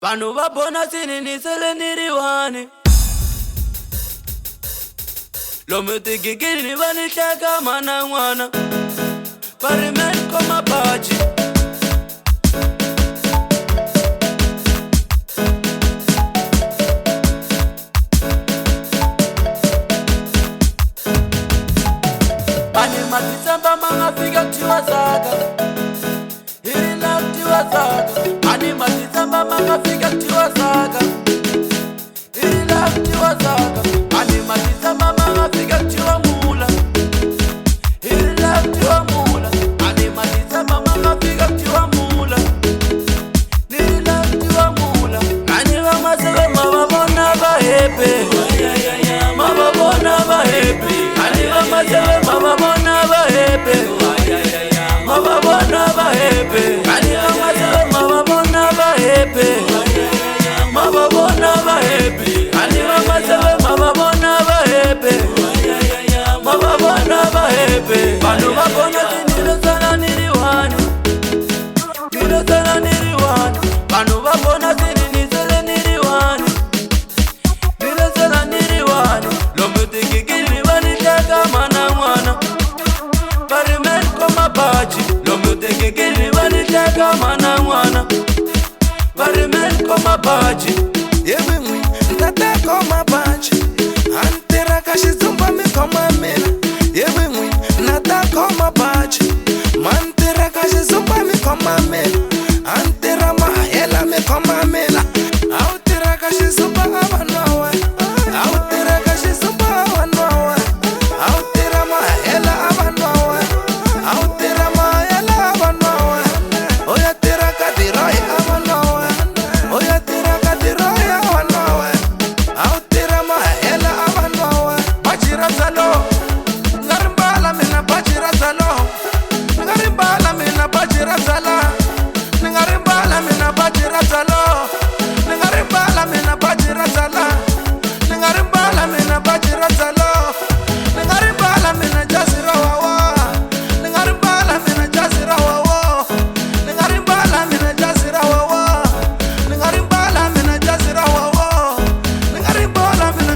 Vanhu va bona sininisele ni ri one. Lomu tigigini va ni hleka mana n'wana. Va ri men khoma baji. Ani matisamba manga fika tiwa zaka. Hiri la tiwa zaka. Ani matisamba manga fika tiwa zaka. Hiri la tiwa zaka. Ani matisamba manga fika tiwa mula. Hiri la tiwa mula. Ani matisamba manga fika tiwa mula. Hiri la tiwa mula. Ani mama sebe mama bona ba happy. Mama bona ba happy. Ani mama sebe mama bona ba happy. Mama bona ba happy. Ani mama sebe mama bona ba happy. Mama bona ba happy. Ani mama sebe mama bona ba happy. Mama bona ba happy. Vanhu va bona tinilo sana niriwani. Nilo sana niriwani. Vanhu va bona sininisele niriwani. Nilo sana niriwani. Lomu tigigini va ni hleka mana n'wana. Va ri men khoma baji. Lomu tigigini va ni hleka mana n'wana. Va ri men khoma baji. Yewe n'wi ntate khoma baji. A ni tirha ka xitsumba mi khoma mina. Yewe n'wi ntate khoma baji. Ma ni tirha ka xitsumba mi khoma mina. A ni tirha mahela mi khoma mina. A wu tirha ka xitsumba a vanwa wena. A wu tirha ka xitsumba a vanwa wena. A wu tirha mahela a vanwa wena. A wu tirha mahela a vanwa wena. U ya tirha ka diroyi a vanwa wena. U ya tirha ka diroyi a vanwa wena. A wu tirha mahela a vanwa wena. Baji ra zalo nga ri mbala mina baji ra zalo. Ni nga ri mbala mina baji ra zala. Ni nga ri mbala mina baji ra zalo. Ni nga ri mbala mina baji ra zala. Ni nga ri mbala mina baji ra zalo. Ni nga ri mbala mina jazi ra wawa. Ni nga ri mbala mina jazi ra wawa. Ni nga ri mbala mina jazi ra wawa. Ni nga ri mbala mina jazi ra wawa. Ni nga ri mbala mina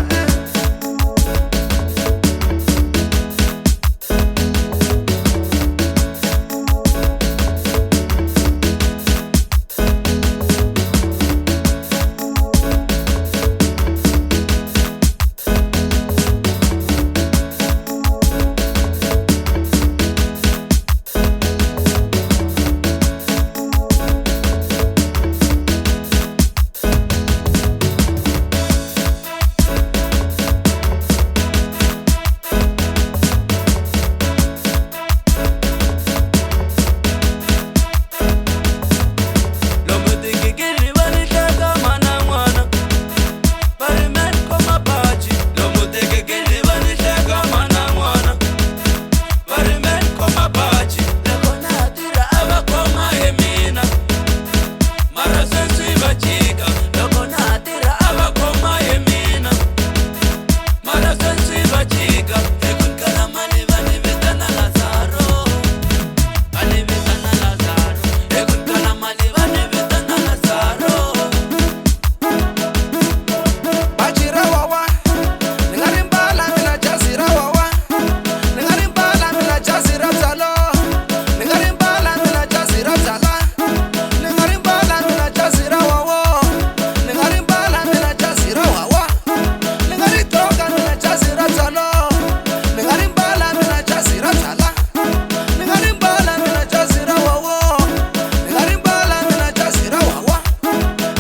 Lomu tigigini va ni hleka mana n'wana. Va ri men khoma baji. Lomu tigigini va ni hleka mana n'wana. Va ri men khoma baji. Loko na ha tirha a va khoma hi mina. Mara sweswi va chika. Loko na ha tirha a va khoma hi mina. Mara sweswi va chika. Hi ku ni kala mali va ni vitana Lazaro. Va ni vitana Lazaro. Hi ku ni kala mali va ni vitana Lazaro. baji ra wawa. Ni nga ri mbala mina jazi ra wawa. Ni nga ri mbala mina jazi ra zalo. Ni nga ri mbala mina jazi ra zala. Ni nga ri mbala mina jazi ra wawa. Ni nga ri mbala mina jazi ra wawa. Ni nga ri droga mina jazi ra zalo. Ni nga ri mbala mina jazi ra zala. Ni nga ri mbala mina jazi ra wawa. Ni nga ri mbala mina jazi ra wawa.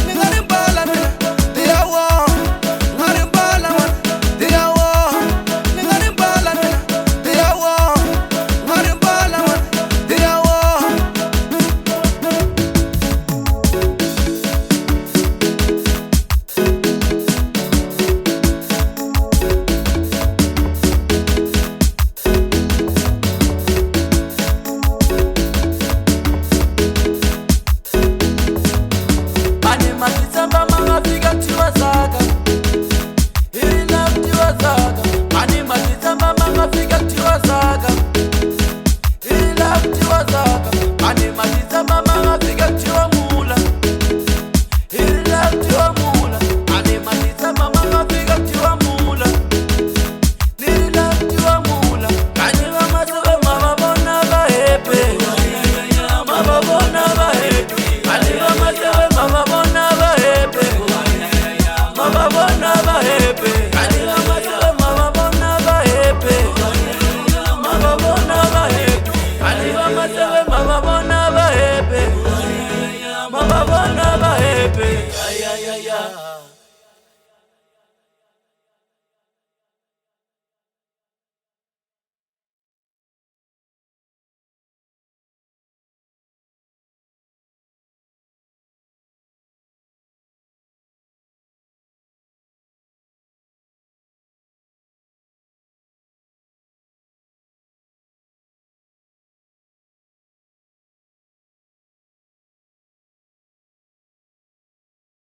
Ni nga ri mbala mina diyawo. Ni nga ri mbala mina diyawo. Ni nga ri mbala mina diyawo. Ni nga ri mbala mina diyawo. Ani matisamba manga fika tiwa zaka.